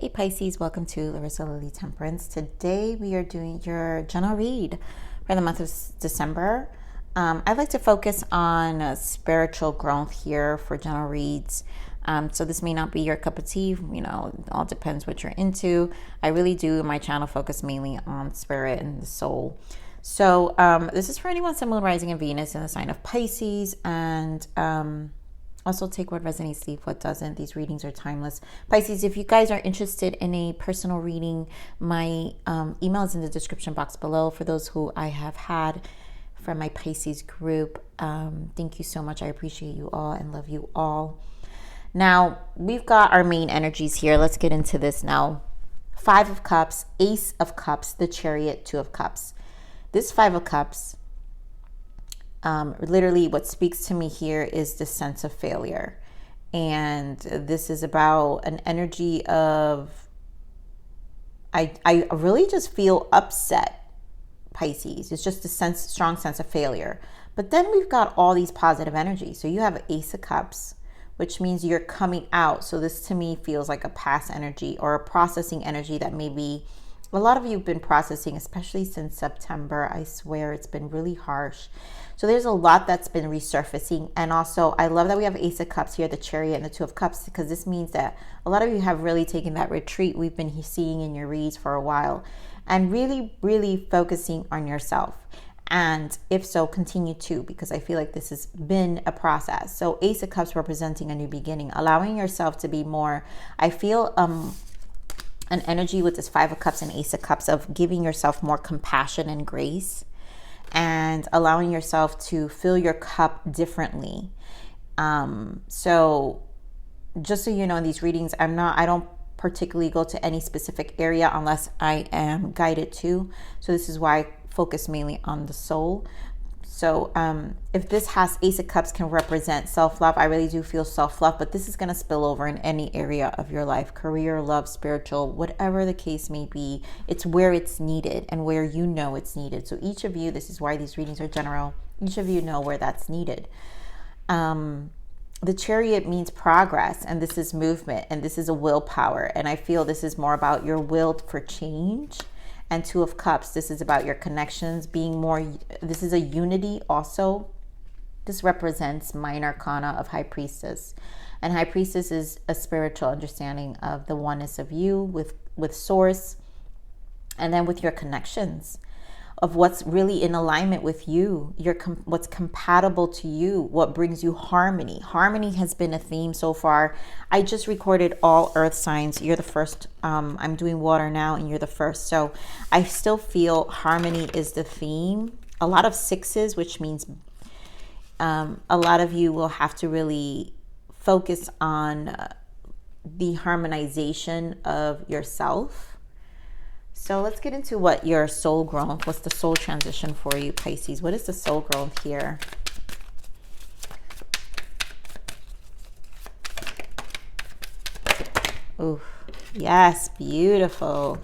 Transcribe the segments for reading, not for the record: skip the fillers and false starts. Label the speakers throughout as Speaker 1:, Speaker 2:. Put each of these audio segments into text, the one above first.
Speaker 1: Hey Pisces, welcome to Larisa Lili Temperance. Today we are doing your general read for the month of December. I'd like to focus on spiritual growth here for general reads. So this may not be your cup of tea, it all depends what you're into. I really do, my channel focus mainly on spirit and the soul. So this is for anyone Sun, Moon, Rising, and Venus in the sign of Pisces, and also take what resonates, leave what doesn't. These readings are timeless. Pisces, if you guys are interested in a personal reading, my email is in the description box below for those who I have had from my Pisces group. Thank you so much. I appreciate you all and love you all. Now, we've got our main energies here. Let's get into this now. Five of Cups, Ace of Cups, the Chariot, Two of Cups. This Five of Cups, literally what speaks to me here is the sense of failure. And this is about an energy of, I really just feel upset, Pisces. It's just a strong sense of failure. But then we've got all these positive energies. So you have Ace of Cups, which means you're coming out. So this to me feels like a past energy or a processing energy that maybe a lot of you have been processing, especially since September. I swear it's been really harsh. So there's a lot that's been resurfacing. And also, I love that we have Ace of Cups here, the Chariot, and the Two of Cups, because this means that a lot of you have really taken that retreat we've been seeing in your reads for a while and really, really focusing on yourself. And if so, continue to, because I feel like this has been a process. So Ace of Cups representing a new beginning, allowing yourself to be more, I feel, an energy with this Five of Cups and Ace of Cups of giving yourself more compassion and grace and allowing yourself to fill your cup differently. So just so you know, in these readings, I don't particularly go to any specific area unless I am guided to. So this is why I focus mainly on the soul. So if this has Ace of Cups can represent self-love, I really do feel self-love, but this is going to spill over in any area of your life, career, love, spiritual, whatever the case may be. It's where it's needed and where you know it's needed. So each of you, this is why these readings are general, each of you know where that's needed. The Chariot means progress, and this is movement, and this is a willpower. And I feel this is more about your will for change. And Two of Cups, this is about your connections being more, this is a unity also. This represents Minor Arcana of High Priestess. And High Priestess is a spiritual understanding of the oneness of you with Source, and then with your connections, of what's really in alignment with you, what's compatible to you, what brings you harmony. Harmony has been a theme so far. I just recorded all earth signs. You're the first. I'm doing water now, and you're the first. So I still feel harmony is the theme. A lot of sixes, which means a lot of you will have to really focus on the harmonization of yourself. So let's get into what your soul growth, what's the soul transition for you, Pisces? What is the soul growth here? Ooh, yes, beautiful.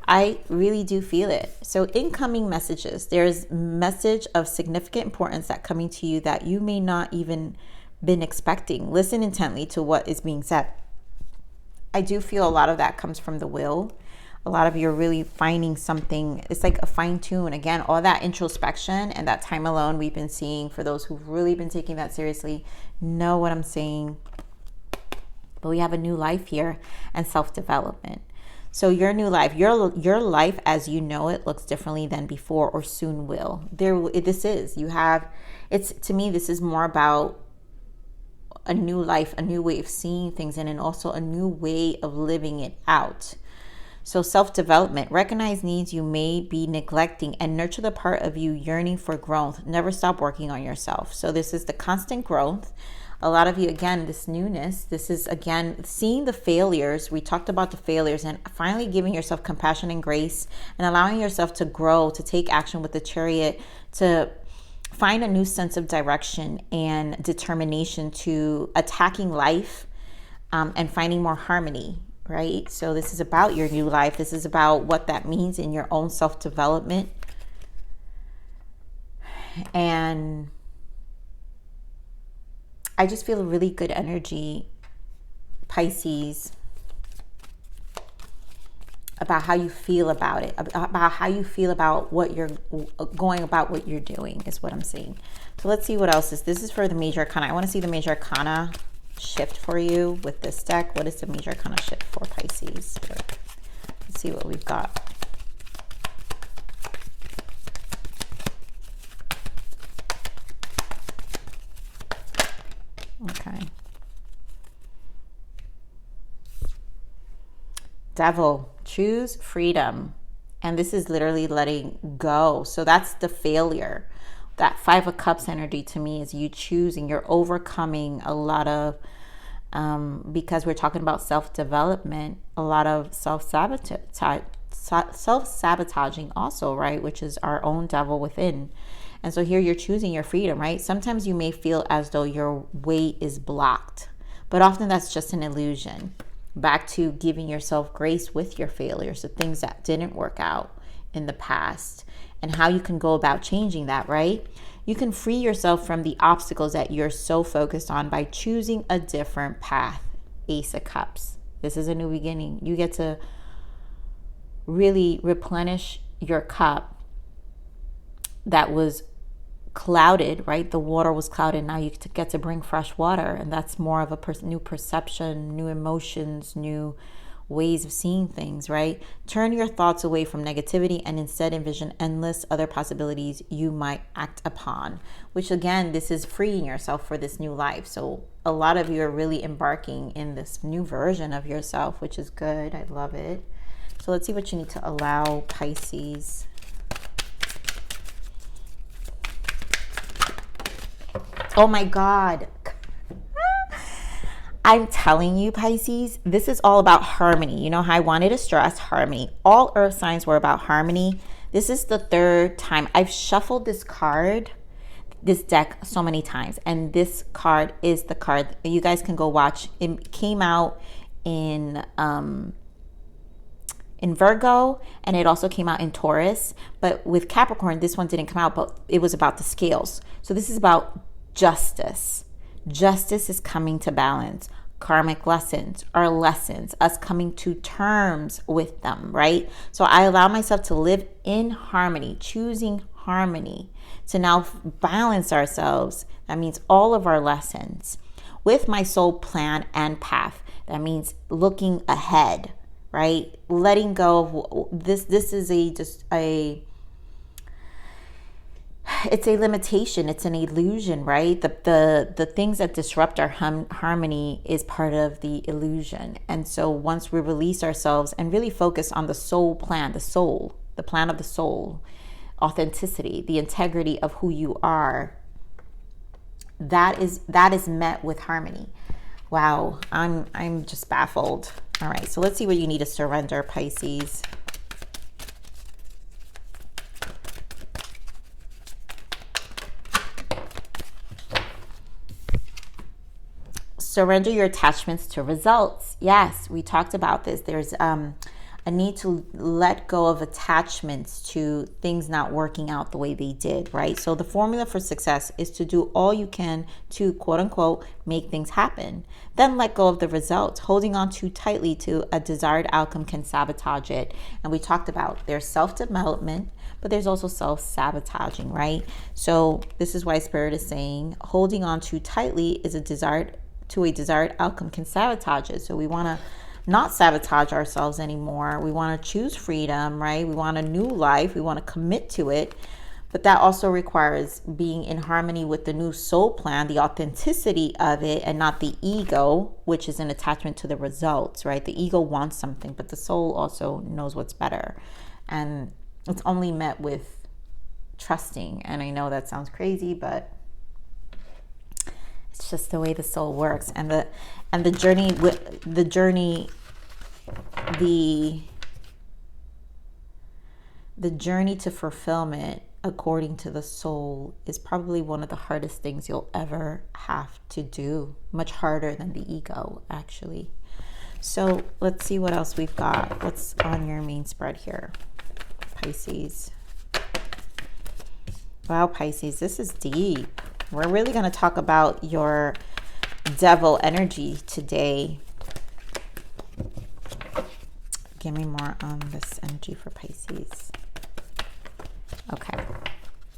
Speaker 1: I really do feel it. So incoming messages, there's message of significant importance that coming to you that you may not even been expecting. Listen intently to what is being said. I do feel a lot of that comes from the will. A lot of you are really finding something. It's like a fine tune. Again, all that introspection and that time alone we've been seeing, for those who've really been taking that seriously, know what I'm saying. But we have a new life here and self-development. So your new life, your life as you know it looks differently than before, or soon will. To me, this is more about a new life, a new way of seeing things, and also a new way of living it out. So self-development, recognize needs you may be neglecting and nurture the part of you yearning for growth. Never stop working on yourself. So this is the constant growth. A lot of you, again, this newness, this is, again, seeing the failures. We talked about the failures and finally giving yourself compassion and grace and allowing yourself to grow, to take action with the Chariot, to find a new sense of direction and determination to attacking life and finding more harmony. Right? So this is about your new life. This is about what that means in your own self-development. And I just feel a really good energy, Pisces. about how you feel about it, about how you feel about what you're going about, what you're doing is what I'm seeing. So let's see what else is. This is for the major arcana. I want to see the major arcana shift for you with this deck. What is the major arcana shift for Pisces? Let's see what we've got. Okay. Devil, choose freedom. And this is literally letting go. So that's the failure. That Five of Cups energy to me is you choosing, you're overcoming a lot of, because we're talking about self-development, a lot of self-sabotaging also, right? Which is our own devil within. And so here you're choosing your freedom, right? Sometimes you may feel as though your way is blocked, but often that's just an illusion. Back to giving yourself grace with your failures, the things that didn't work out in the past, and how you can go about changing that, right? You can free yourself from the obstacles that you're so focused on by choosing a different path. Ace of Cups. This is a new beginning. You get to really replenish your cup that was clouded, right? The water was clouded. Now you get to bring fresh water, and that's more of a new perception, new emotions, new ways of seeing things, right? Turn your thoughts away from negativity and instead envision endless other possibilities you might act upon, which again, this is freeing yourself for this new life. So a lot of you are really embarking in this new version of yourself, which is good. I love it. So let's see what you need to allow, Pisces. Oh my God. I'm telling you, Pisces, this is all about harmony. You know how I wanted to stress harmony. All earth signs were about harmony. This is the third time. I've shuffled this card, this deck so many times. And this card is the card. You guys can go watch. It came out in Virgo, and it also came out in Taurus. But with Capricorn, this one didn't come out, but it was about the scales. So this is about justice. Justice is coming to balance. Karmic lessons are lessons, us coming to terms with them, right? So I allow myself to live in harmony, choosing harmony to now balance ourselves. That means all of our lessons with my soul plan and path. That means looking ahead, right? Letting go of this. This is it's a limitation. It's an illusion, right? The things that disrupt our harmony is part of the illusion. And so once we release ourselves and really focus on the soul plan, the plan of the soul, authenticity, the integrity of who you are, that is met with harmony. Wow, I'm just baffled. All right, so let's see what you need to surrender, Pisces. Surrender your attachments to results. Yes, we talked about this. There's a need to let go of attachments to things not working out the way they did, right? So the formula for success is to do all you can to, quote unquote, make things happen. Then let go of the results. Holding on too tightly to a desired outcome can sabotage it. And we talked about there's self-development, but there's also self-sabotaging, right? So this is why Spirit is saying holding on too tightly is a desired outcome can sabotage it. So we want to not sabotage ourselves anymore. We want to choose freedom, right? We want a new life. We want to commit to it. But that also requires being in harmony with the new soul plan, the authenticity of it, and not the ego, which is an attachment to the results, right? The ego wants something, but the soul also knows what's better. And it's only met with trusting. And I know that sounds crazy, but it's just the way the soul works. And the journey to fulfillment according to the soul is probably one of the hardest things you'll ever have to do. Much harder than the ego, actually. So let's see what else we've got. What's on your main spread here, Pisces? Wow, Pisces, this is deep. We're really going to talk about your devil energy today. Give me more on this energy for Pisces. Okay.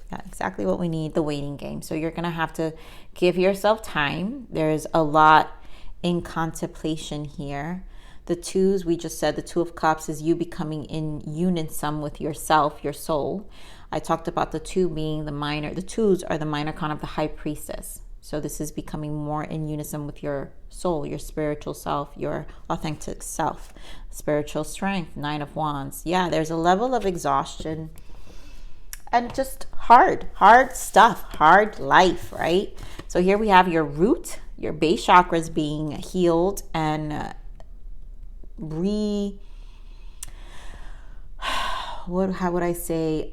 Speaker 1: Got exactly what we need, the waiting game. So you're going to have to give yourself time. There's a lot in contemplation here. The twos, we just said the Two of Cups is you becoming in unison with yourself, your soul. I talked about the two being the minor. The twos are the minor arcana of the High Priestess. So this is becoming more in unison with your soul, your spiritual self, your authentic self. Spiritual strength, Nine of Wands. Yeah, there's a level of exhaustion and just hard stuff, hard life, right? So here we have your root, your base chakras being healed and how would I say,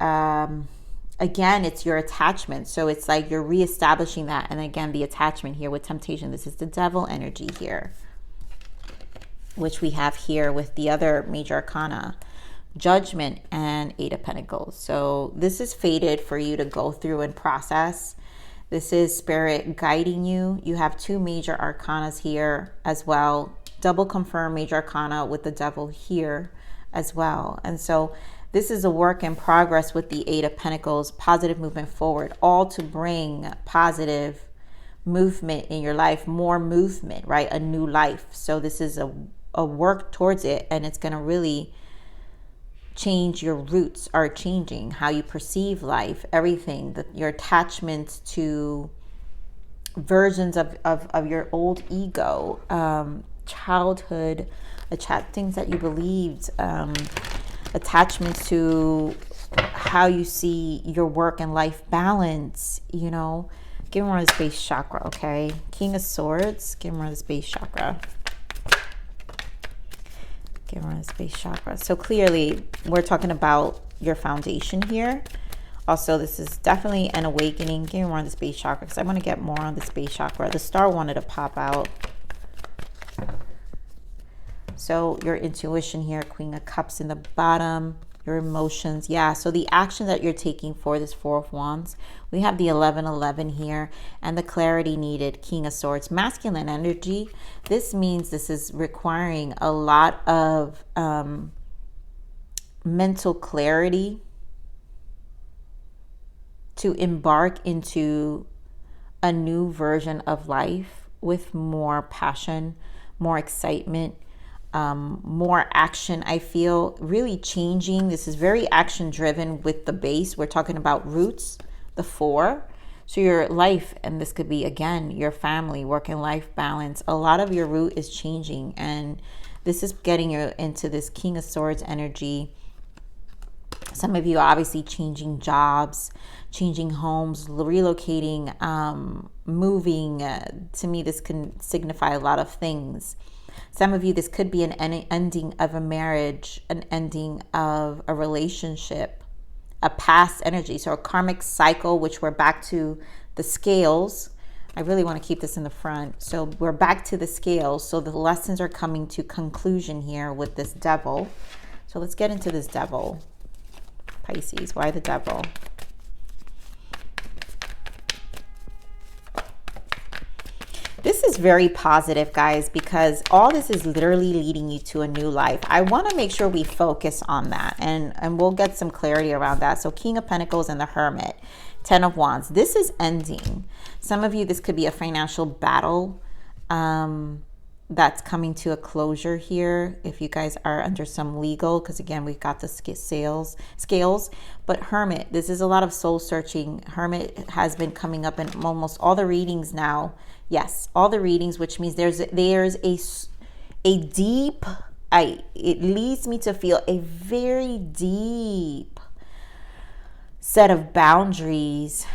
Speaker 1: again, it's your attachment. So it's like you're reestablishing that. And again, the attachment here with temptation, this is the devil energy here, which we have here with the other major arcana, Judgment and Eight of Pentacles. So this is fated for you to go through and process. This is spirit guiding you. You have two major arcanas here as well. Double confirm major arcana with the devil here as well. And so this is a work in progress with the Eight of Pentacles, positive movement forward, all to bring positive movement in your life, more movement, right? A new life. So this is a work towards it, and it's going to really change. Your roots are changing, how you perceive life, everything, your attachments to versions of your old ego, childhood, things that you believed, attachments to how you see your work and life balance, you know. Give me more of this base chakra, okay? King of Swords, give me more of this base chakra. Give me more of this base chakra. So clearly, we're talking about your foundation here. Also, this is definitely an awakening. Give me more on this base chakra because I want to get more on this base chakra. The star wanted to pop out. So your intuition here, Queen of Cups in the bottom, your emotions. Yeah, so the action that you're taking for this Four of Wands, we have the 1111 here and the clarity needed, King of Swords, masculine energy. This means this is requiring a lot of mental clarity to embark into a new version of life with more passion, more excitement, more action. I feel really changing. This is very action driven with the base. We're talking about roots, the 4. So your life, and this could be again your family, work and life balance, a lot of your root is changing, and this is getting you into this King of Swords energy. Some of you are obviously changing jobs, changing homes, relocating, moving. To me, this can signify a lot of things. Some of you, this could be an ending of a marriage, an ending of a relationship, a past energy. So a karmic cycle, which we're back to the scales. I really want to keep this in the front. So we're back to the scales. So the lessons are coming to conclusion here with this devil. So let's get into this devil. Pisces, why the devil? This is very positive, guys, because all this is literally leading you to a new life. I want to make sure we focus on that, and we'll get some clarity around that. So King of Pentacles and the Hermit, 10 of Wands. This is ending. Some of you, this could be a financial battle that's coming to a closure here. If you guys are under some legal, because again, we've got the scales. But Hermit, this is a lot of soul searching. Hermit has been coming up in almost all the readings now. Yes, all the readings, which means there's a deep, it leads me to feel a very deep set of boundaries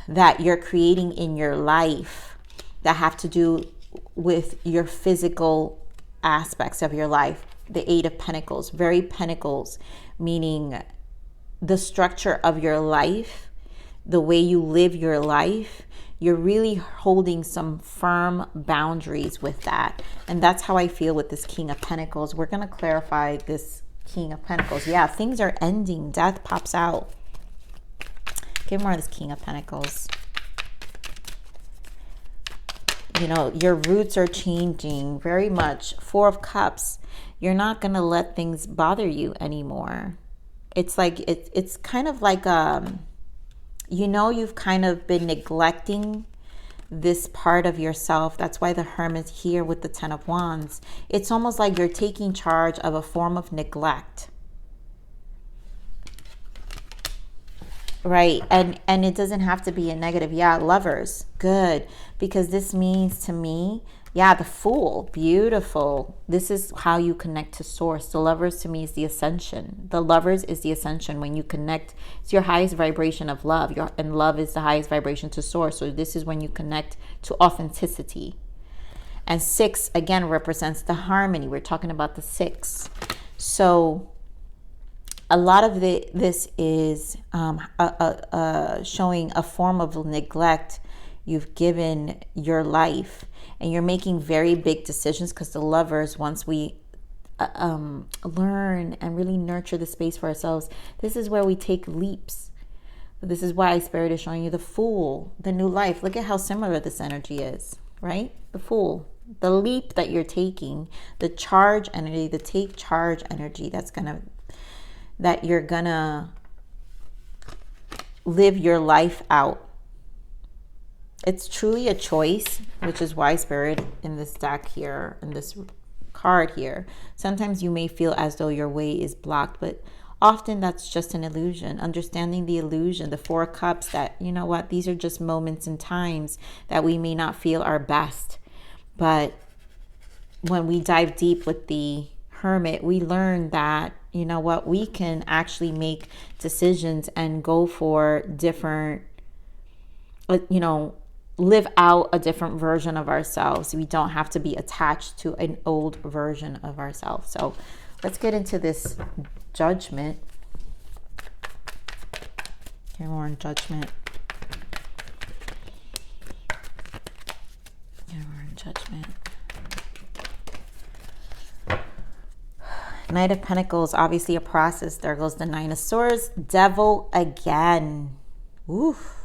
Speaker 1: that you're creating in your life that have to do with your physical aspects of your life. The 8 of Pentacles, very Pentacles, meaning the structure of your life, the way you live your life. You're really holding some firm boundaries with that. And that's how I feel with this King of Pentacles. We're going to clarify this King of Pentacles. Yeah, things are ending. Death pops out. Give more of this King of Pentacles. You know, your roots are changing very much. Four of Cups. You're not going to let things bother you anymore. It's like, it's kind of like, you know, you've kind of been neglecting this part of yourself. That's why the Hermit's here with the Ten of Wands. It's almost like you're taking charge of a form of neglect. Right. And it doesn't have to be a negative. Yeah, Lovers. Good. Because this means to me, yeah, the Fool. Beautiful. This is how you connect to Source. The Lovers to me is the ascension. The Lovers is the ascension. When you connect, it's your highest vibration of love. And love is the highest vibration to Source. So this is when you connect to authenticity. And 6, again, represents the harmony. We're talking about the 6. So a lot of this is showing a form of neglect you've given your life, and you're making very big decisions, because the Lovers, once we learn and really nurture the space for ourselves, this is where we take leaps. This is why Spirit is showing you the Fool, the new life. Look at how similar this energy is, right? The Fool, the leap that you're taking, the charge energy, the take charge energy that you're gonna live your life out. It's truly a choice, which is why Spirit in this deck here, in this card here, sometimes you may feel as though your way is blocked, but often that's just an illusion. Understanding the illusion, the Four of Cups, that, you know what, these are just moments and times that we may not feel our best. But when we dive deep with the Hermit, we learn that, you know what, we can actually make decisions and go for different, you know, live out a different version of ourselves. We don't have to be attached to an old version of ourselves. So let's get into this Judgment. Here we're in Judgment. Here we're in Judgment. Knight of Pentacles, obviously a process. There goes the Nine of Swords. Devil again. Oof.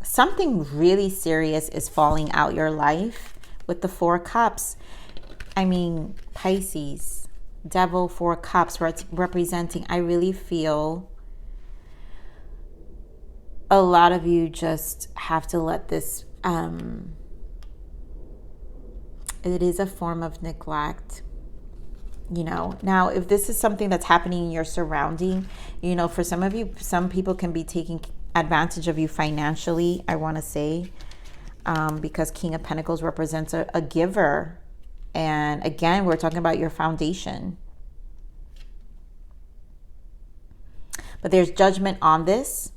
Speaker 1: Something really serious is falling out your life with the Four of Cups. I mean, Pisces, Devil, Four of Cups, representing, I really feel a lot of you just have to let this, it is a form of neglect. You know, now if this is something that's happening in your surrounding, you know, for some of you, some people can be taking advantage of you financially, I want to say, because King of Pentacles represents a giver. And again, we're talking about your foundation. But there's judgment on this,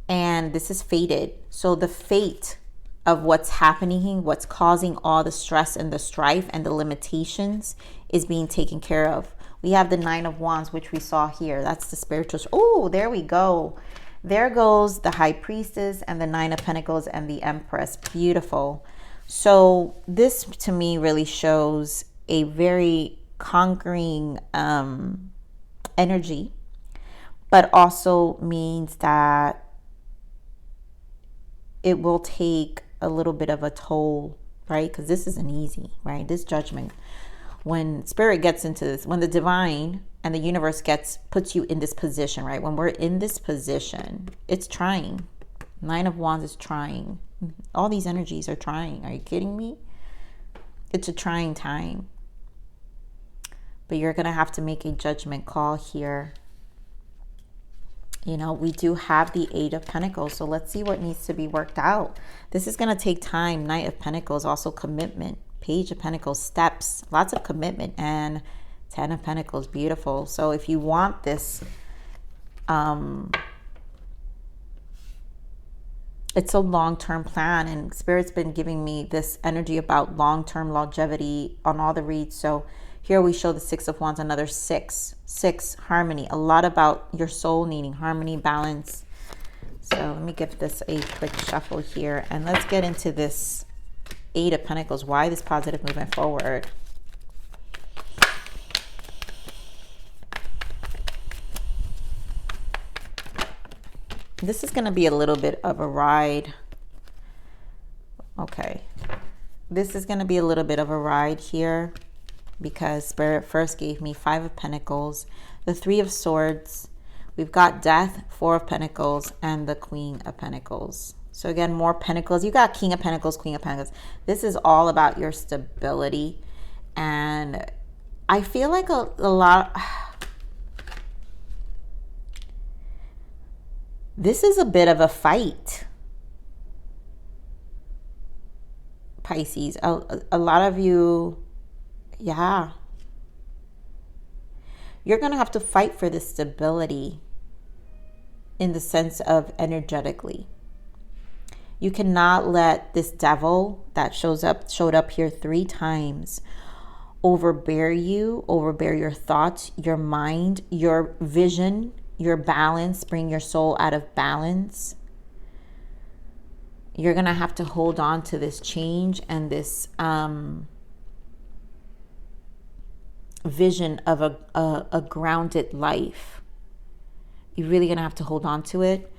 Speaker 1: and this is fated. So the fate of what's happening, what's causing all the stress and the strife and the limitations is being taken care of. We have the Nine of Wands, which we saw here. That's the spiritual. Oh, there we go. There goes the High Priestess and the Nine of Pentacles and the Empress. Beautiful. So this to me really shows a very conquering energy, but also means that it will take a little bit of a toll, right? Because this isn't easy, right? This Judgment, when Spirit gets into this, when the divine and the universe puts you in this position, right? When we're in this position, it's trying. Nine of Wands is trying. All these energies are trying. Are you kidding me? It's a trying time. But you're going to have to make a judgment call here. You know, we do have the Eight of Pentacles, so let's see what needs to be worked out. This is going to take time. Knight of Pentacles, also commitment. Page of Pentacles, steps, lots of commitment, and Ten of Pentacles, beautiful. So if you want this, it's a long-term plan, and Spirit's been giving me this energy about long-term longevity on all the reads. So here we show the Six of Wands, another six, harmony. A lot about your soul needing harmony, balance. So let me give this a quick shuffle here, and let's get into this Eight of Pentacles. Why this positive movement forward? This is going to be a little bit of a ride. this is going to be a little bit of a ride here, because Spirit first gave me 5 of Pentacles, the 3 of Swords, we've got Death, 4 of Pentacles, and the Queen of Pentacles. So again, more Pentacles. You got King of Pentacles, Queen of Pentacles. This is all about your stability. And I feel like a lot... This is a bit of a fight, Pisces. A lot of you, yeah. You're going to have to fight for this stability in the sense of energetically. You cannot let this devil that showed up here 3 times overbear you, overbear your thoughts, your mind, your vision, your balance, bring your soul out of balance. You're going to have to hold on to this change and this vision of a grounded life. You're really going to have to hold on to it.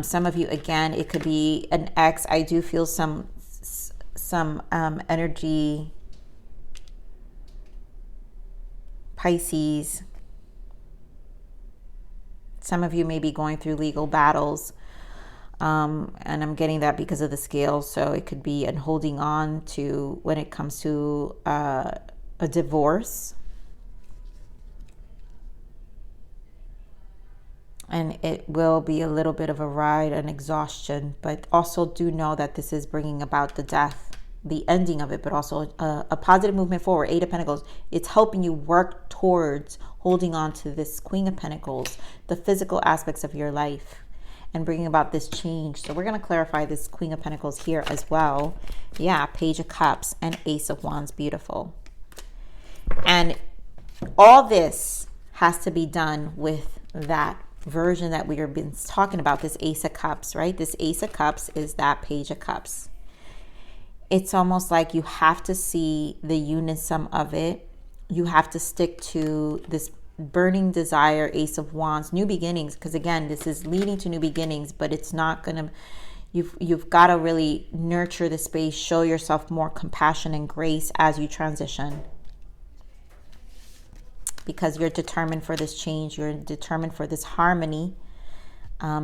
Speaker 1: Some of you, again, it could be an ex. I do feel some energy, Pisces. Some of you may be going through legal battles. And I'm getting that because of the scales. So it could be and holding on to when it comes to a divorce. And it will be a little bit of a ride and exhaustion. But also do know that this is bringing about the death, the ending of it, but also a positive movement forward. 8 of Pentacles. It's helping you work towards holding on to this Queen of Pentacles, the physical aspects of your life, and bringing about this change. So we're going to clarify this Queen of Pentacles here as well. Yeah, Page of Cups and Ace of Wands. Beautiful. And all this has to be done with that version that we have been talking about, this Ace of Cups, right? This Ace of Cups is that Page of Cups. It's almost like you have to see the unison of it. You have to stick to this burning desire, Ace of Wands, new beginnings, because again, this is leading to new beginnings, but it's not gonna, you've got to really nurture the space, show yourself more compassion and grace as you transition, because you're determined for this change, you're determined for this harmony,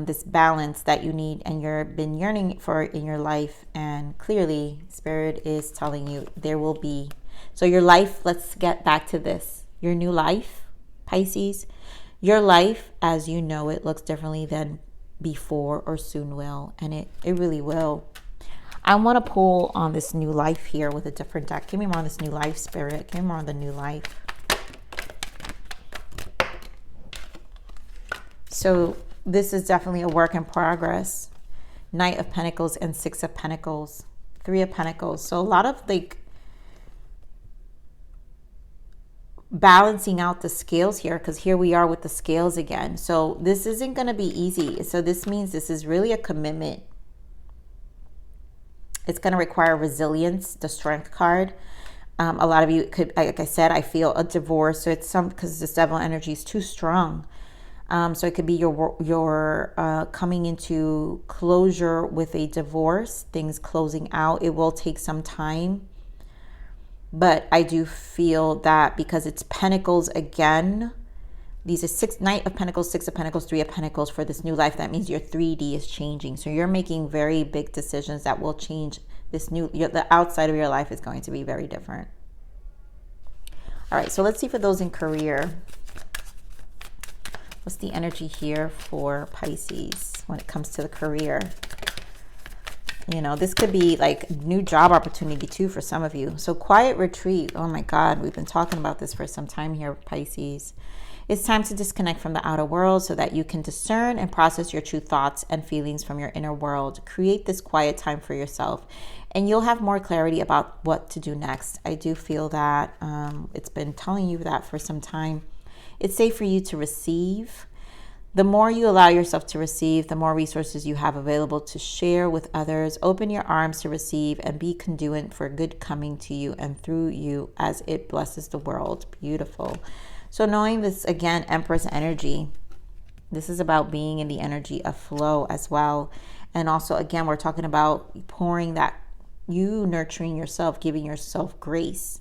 Speaker 1: this balance that you need and you've been yearning for in your life. And clearly Spirit is telling you there will be. So your life, let's get back to this. Your new life, Pisces, your life as you know it looks differently than before or soon will. And it really will. I want to pull on this new life here with a different deck. Give me more on this new life, Spirit. Give me more on the new life. So this is definitely a work in progress. Knight of Pentacles and 6 of Pentacles, 3 of Pentacles. So a lot of like balancing out the scales here, because here we are with the scales again. So this isn't going to be easy. So this means this is really a commitment. It's going to require resilience, the Strength card. A lot of you could, like I said, I feel a divorce. So it's because this devil energy is too strong. So it could be your coming into closure with a divorce, things closing out. It will take some time. But I do feel that because it's Pentacles again, these are Knight of Pentacles, 6 of Pentacles, 3 of Pentacles for this new life. That means your 3D is changing. So you're making very big decisions that will change this new, the outside of your life is going to be very different. All right, so let's see for those in career. What's the energy here for Pisces when it comes to the career? You know, this could be like new job opportunity too for some of you. So quiet retreat. Oh my God, we've been talking about this for some time here, Pisces. It's time to disconnect from the outer world so that you can discern and process your true thoughts and feelings from your inner world. Create this quiet time for yourself and you'll have more clarity about what to do next. I do feel that it's been telling you that for some time. It's safe for you to receive. The more you allow yourself to receive, the more resources you have available to share with others. Open your arms to receive and be conduit for good coming to you and through you as it blesses the world. Beautiful. So knowing this, again, Empress energy, this is about being in the energy of flow as well. And also, again, we're talking about pouring that you nurturing yourself, giving yourself grace.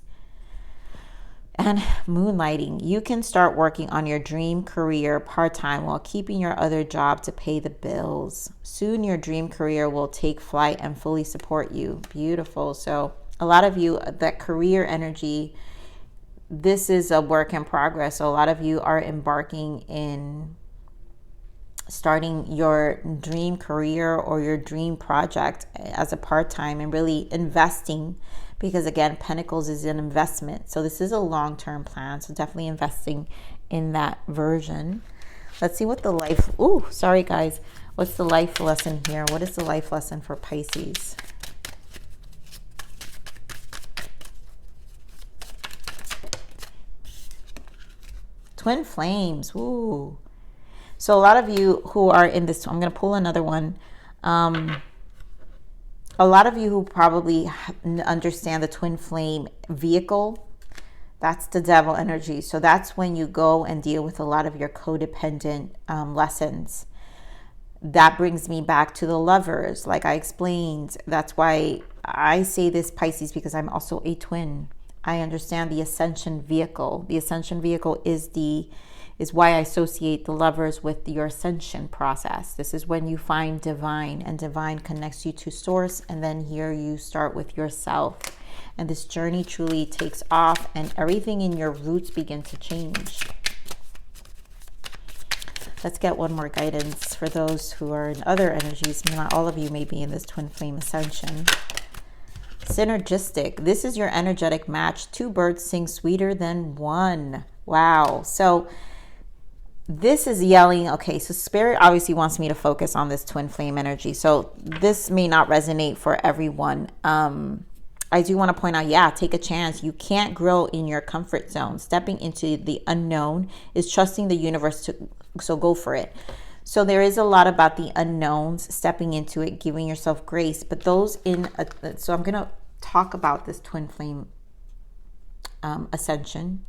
Speaker 1: And moonlighting, you can start working on your dream career part-time while keeping your other job to pay the bills. Soon your dream career will take flight and fully support you. Beautiful. So a lot of you, that career energy, this is a work in progress. So a lot of you are embarking in starting your dream career or your dream project as a part-time and really investing, because again, Pentacles is an investment. So this is a long-term plan. So definitely investing in that version. Let's see what the life, sorry guys. What's the life lesson here? What is the life lesson for Pisces? Twin flames. Ooh. So a lot of you who are in this, I'm going to pull another one. A lot of you who probably understand the twin flame vehicle, that's the devil energy. So that's when you go and deal with a lot of your codependent lessons. That brings me back to the lovers, like I explained. That's why I say this, Pisces, because I'm also a twin. I understand the ascension vehicle. The ascension vehicle is why I associate the lovers with your ascension process. This is when you find divine, and divine connects you to source, and then here you start with yourself. And this journey truly takes off, and everything in your roots begin to change. Let's get one more guidance for those who are in other energies. Not all of you may be in this twin flame ascension. Synergistic. This is your energetic match. Two birds sing sweeter than one. Wow. So this is yelling. Okay, so Spirit obviously wants me to focus on this twin flame energy. So this may not resonate for everyone. I do want to point out, yeah, take a chance. You can't grow in your comfort zone. Stepping into the unknown is trusting the universe to, so go for it. So there is a lot about the unknowns, stepping into it, giving yourself grace. But those in, so I'm going to talk about this twin flame ascension.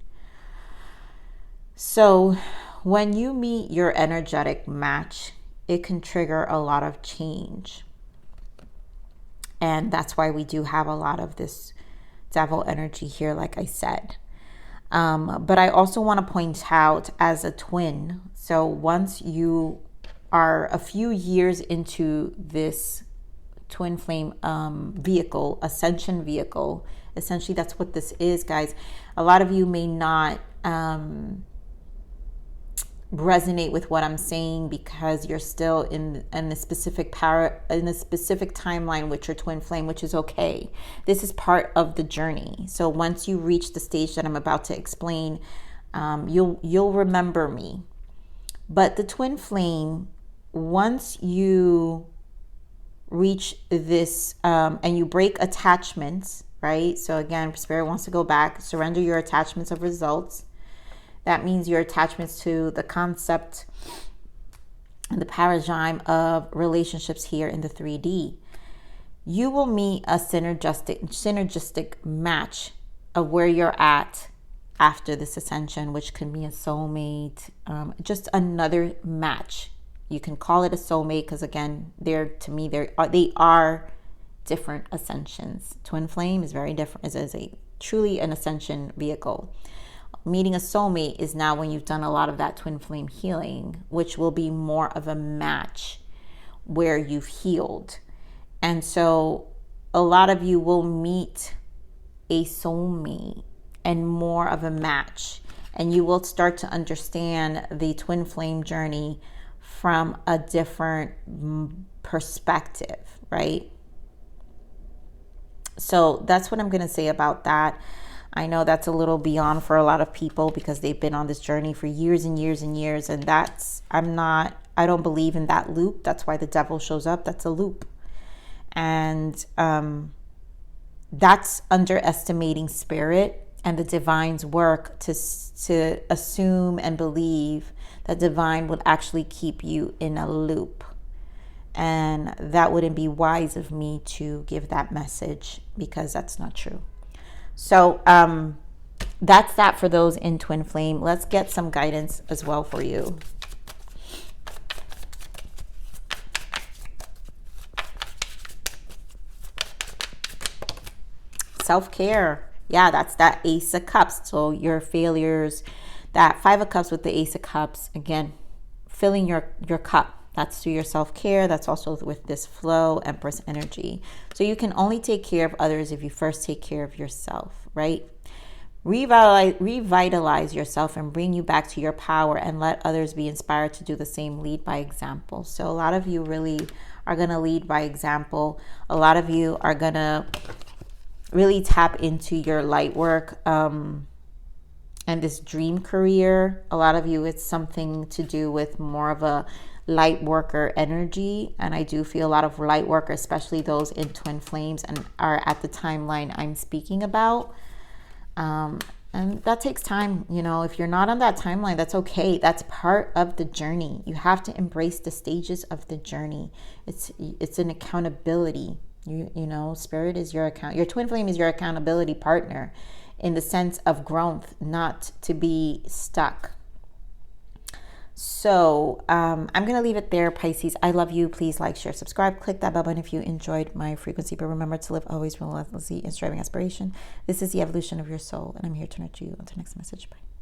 Speaker 1: So when you meet your energetic match, it can trigger a lot of change. And that's why we do have a lot of this devil energy here, like I said. But I also want to point out, as a twin, so once you are a few years into this twin flame vehicle, ascension vehicle, essentially that's what this is, guys. A lot of you may not resonate with what I'm saying because you're still in a specific timeline with your twin flame, which is okay. This is part of the journey. So once you reach the stage that I'm about to explain, you'll remember me. But the twin flame, once you reach this and you break attachments, right? So again, Spirit wants to go back, surrender your attachments of results. That means your attachments to the concept and the paradigm of relationships here in the 3D. You will meet a synergistic match of where you're at after this ascension, which can be a soulmate, just another match. You can call it a soulmate because, again, to me, they are different ascensions. Twin flame is very different. It is truly an ascension vehicle. Meeting a soulmate is now when you've done a lot of that twin flame healing, which will be more of a match where you've healed. And so a lot of you will meet a soulmate and more of a match, and you will start to understand the twin flame journey from a different perspective, right? So that's what I'm going to say about that. I know that's a little beyond for a lot of people because they've been on this journey for years and years and years. And I don't believe in that loop. That's why the devil shows up. That's a loop. And that's underestimating Spirit and the divine's work to assume and believe that divine would actually keep you in a loop. And that wouldn't be wise of me to give that message because that's not true. So that's that for those in twin flame. Let's get some guidance as well for you. self-care. Yeah, that's that Ace of Cups. So your failures, that Five of Cups with the Ace of Cups, again, filling your cup. That's through your self-care. That's also with this flow, Empress energy. So you can only take care of others if you first take care of yourself, right? Revitalize yourself and bring you back to your power, and let others be inspired to do the same. Lead by example. So a lot of you really are going to lead by example. A lot of you are going to really tap into your light work and this dream career. A lot of you, it's something to do with more of a light worker energy. And I do feel a lot of light workers, especially those in twin flames and are at the timeline I'm speaking about. And that takes time. You know, if you're not on that timeline, that's okay. That's part of the journey. You have to embrace the stages of the journey. It's an accountability. You know, spirit is your your twin flame is your accountability partner in the sense of growth, not to be stuck. So I'm going to leave it there, Pisces. I love you. Please like, share, subscribe. Click that bell button if you enjoyed my frequency. But remember to live always relentlessly in striving aspiration. This is the evolution of your soul. And I'm here to nurture you. Until next message. Bye.